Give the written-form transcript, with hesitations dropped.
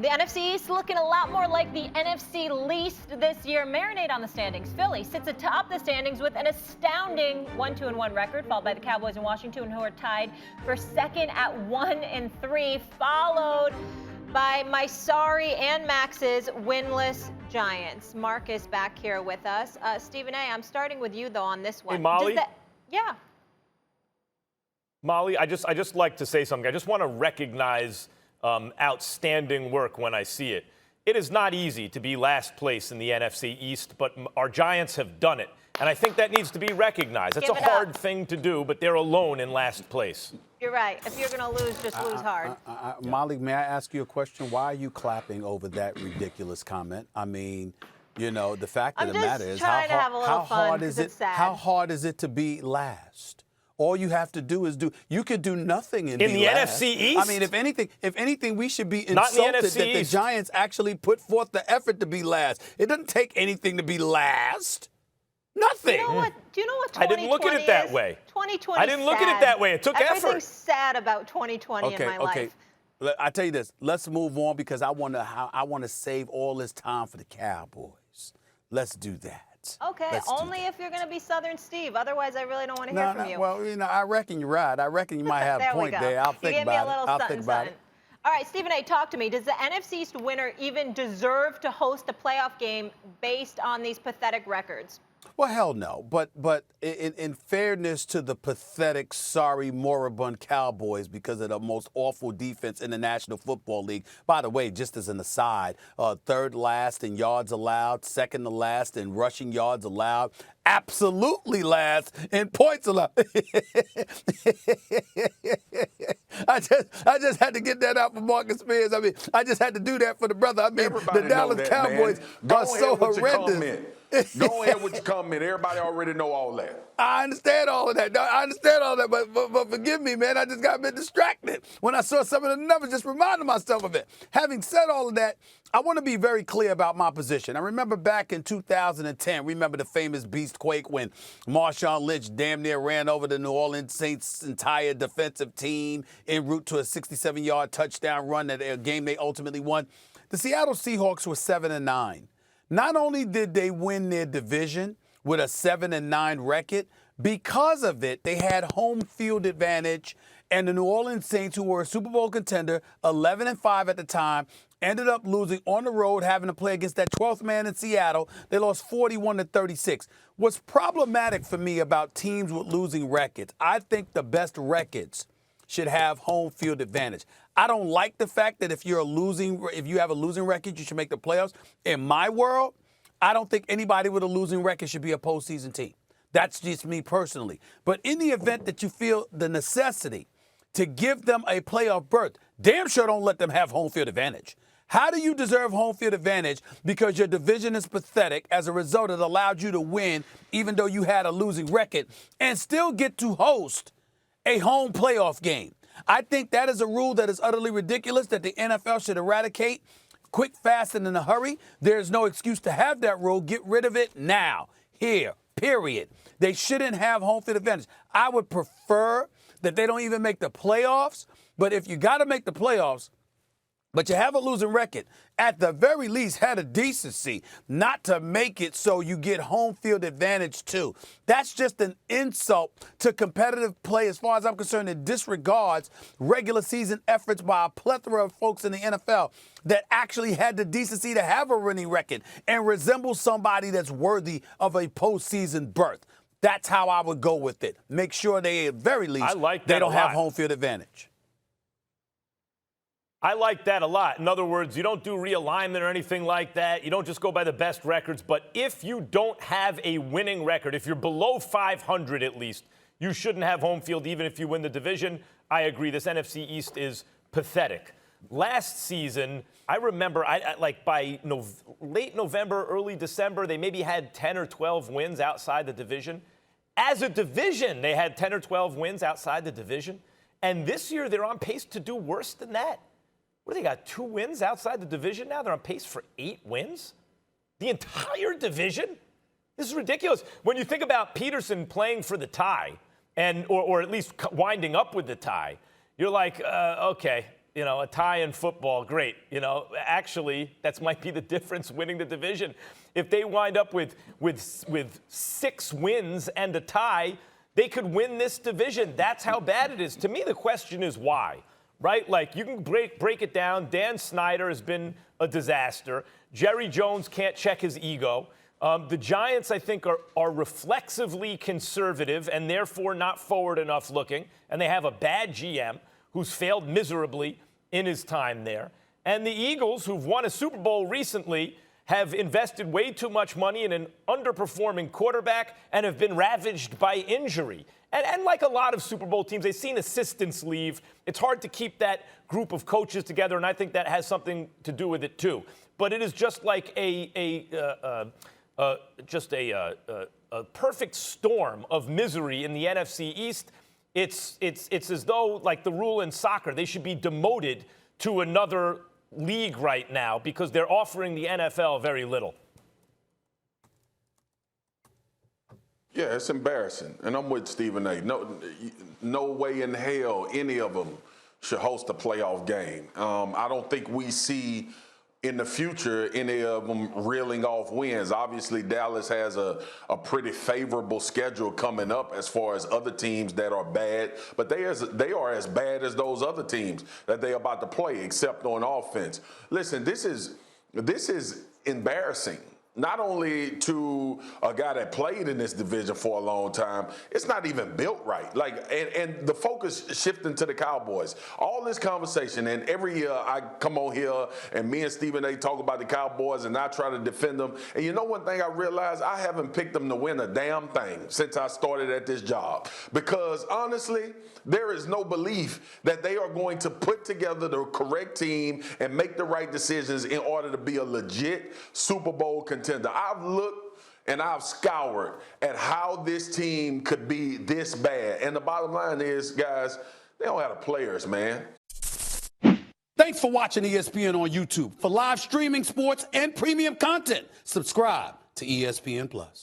The NFC East looking a lot more like the NFC least this year. Marinate on the standings. Philly sits atop the standings with an astounding 1-2-1 record, followed by the Cowboys in Washington, who are tied for second at 1-3, followed by my sorry and Max's winless Giants. Marcus back here with us. Stephen A., I'm starting with you, though, on this one. Hey, Molly? Yeah. Molly, I just like to say something. I just want to recognize outstanding work when I see it. It is not easy to be last place in the NFC East, but our Giants have done it. And I think that needs to be recognized. It's a hard thing to do, but they're alone in last place. You're right. If you're going to lose, just lose hard. Molly, may I ask you a question? Why are you clapping over that ridiculous comment? I mean, you know, the fact of the matter is, how hard is it to be last? All you have to do is you could do nothing in the last. NFC East. I mean, if anything, we should be insulted that the Giants actually put forth the effort to be last. It doesn't take anything to be last. Nothing. You know what? Do you know what 2020 I didn't look at it that way. 2020. I didn't look at it that way. It took effort. Everything's sad about 2020 in my life. I tell you this. Let's move on because I want to save all this time for the Cowboys. Let's do that. Okay, only if you're going to be Southern Steve. Otherwise, I really don't want to hear from you. Well, you know, I reckon you're right. I reckon you might have a point there. I'll think about it. I'll think about it. All right, Stephen A., talk to me. Does the NFC East winner even deserve to host a playoff game based on these pathetic records? Well, hell no. But in fairness to the pathetic, sorry, moribund Cowboys because of the most awful defense in the National Football League. By the way, just as an aside, third last in yards allowed, second to last in rushing yards allowed, absolutely last in points allowed. I just had to get that out for Marcus Spears. I mean, I just had to do that for the brother. I mean, everybody the Dallas Cowboys are so horrendous. Go ahead with your comment. Everybody already know all that. I understand all of that. But forgive me, man. I just got a bit distracted when I saw some of the numbers, just reminding myself of it. Having said all of that, I want to be very clear about my position. I remember back in 2010, remember the famous Beastquake when Marshawn Lynch damn near ran over the New Orleans Saints' entire defensive team en route to a 67-yard touchdown run, that a game they ultimately won. The Seattle Seahawks were 7-9. Not only did they win their division with a 7-9 record, because of it, they had home field advantage, and the New Orleans Saints, who were a Super Bowl contender, 11-5 at the time, ended up losing on the road, having to play against that 12th man in Seattle. They lost 41-36. What's problematic for me about teams with losing records, I think the best records should have home field advantage. I don't like the fact that if you have a losing record, you should make the playoffs. In my world, I don't think anybody with a losing record should be a postseason team. That's just me personally. But in the event that you feel the necessity to give them a playoff berth, damn sure don't let them have home field advantage. How do you deserve home field advantage because your division is pathetic? As a result, it allowed you to win even though you had a losing record and still get to host a home playoff game. I think that is a rule that is utterly ridiculous that the NFL should eradicate quick, fast, and in a hurry. There's no excuse to have that rule. Get rid of it now, here, period. They shouldn't have home field advantage. I would prefer that they don't even make the playoffs, but if you got to make the playoffs, but you have a losing record, at the very least had a decency not to make it so you get home field advantage too. That's just an insult to competitive play as far as I'm concerned. It disregards regular season efforts by a plethora of folks in the NFL that actually had the decency to have a winning record and resemble somebody that's worthy of a postseason berth. That's how I would go with it. Make sure they, at very least, they don't have home field advantage. I like that a lot. In other words, you don't do realignment or anything like that. You don't just go by the best records. But if you don't have a winning record, if you're below 500 at least, you shouldn't have home field even if you win the division. I agree. This NFC East is pathetic. Last season, I remember by late November, early December, they maybe had 10 or 12 wins outside the division. As a division, they had 10 or 12 wins outside the division. And this year, they're on pace to do worse than that. What do they got, 2 wins outside the division now? They're on pace for 8 wins? The entire division? This is ridiculous. When you think about Peterson playing for the tie, or at least winding up with the tie, you're like, okay, a tie in football, great. Actually, that might be the difference winning the division. If they wind up with 6 wins and a tie, they could win this division. That's how bad it is. To me, the question is why, right? Like, you can break it down. Dan Snyder has been a disaster. Jerry Jones can't check his ego. The Giants, I think, are reflexively conservative and therefore not forward enough looking. And they have a bad GM who's failed miserably in his time there. And the Eagles, who've won a Super Bowl recently, have invested way too much money in an underperforming quarterback and have been ravaged by injury. And like a lot of Super Bowl teams, they've seen assistants leave. It's hard to keep that group of coaches together, and I think that has something to do with it too. But it is just like a perfect storm of misery in the NFC East. It's as though, like the rule in soccer, they should be demoted to another league right now because they're offering the NFL very little. Yeah, it's embarrassing. And I'm with Stephen A. No way in hell any of them should host a playoff game. I don't think we see in the future any of them reeling off wins. Obviously, Dallas has a pretty favorable schedule coming up as far as other teams that are bad, but they are as bad as those other teams that they're about to play, except on offense. Listen, this is embarrassing. Not only to a guy that played in this division for a long time, it's not even built right. And the focus shifting to the Cowboys. All this conversation, and every year I come on here and me and Stephen A. talk about the Cowboys and I try to defend them. And you know one thing I realized? I haven't picked them to win a damn thing since I started at this job. Because honestly, there is no belief that they are going to put together the correct team and make the right decisions in order to be a legit Super Bowl contender. I've looked and I've scoured at how this team could be this bad. And the bottom line is, guys, they don't have the players, man. Thanks for watching ESPN on YouTube. For live streaming sports and premium content, subscribe to ESPN+.